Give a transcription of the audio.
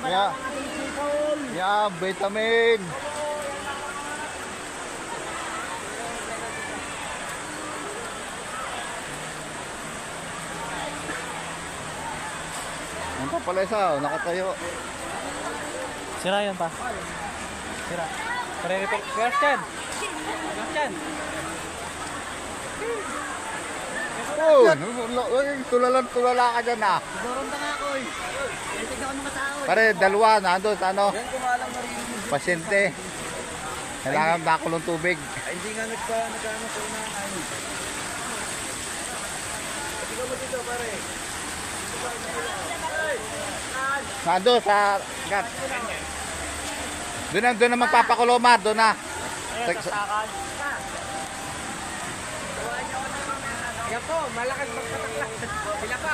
Yeah. Yeah, vitamin. Ano pa pala isa, nakatayo. Sira yun pa. Sira. Pare-repair. Question. Question. Oh, tulala ka dyan ah. Doron ka nga ako eh. Tignan ako ng katao eh. Pare, dalawa, nandun sa ano, Yan ko nga lang narinig. pasyente. Kailangan nakulong tubig. Ay, hindi nga nagkano sa unahan. Tignan mo dito pare. Nandun sa gat. Doon na magpapakuloma, doon na. Yan po, malakas magpatakla. Sila pa.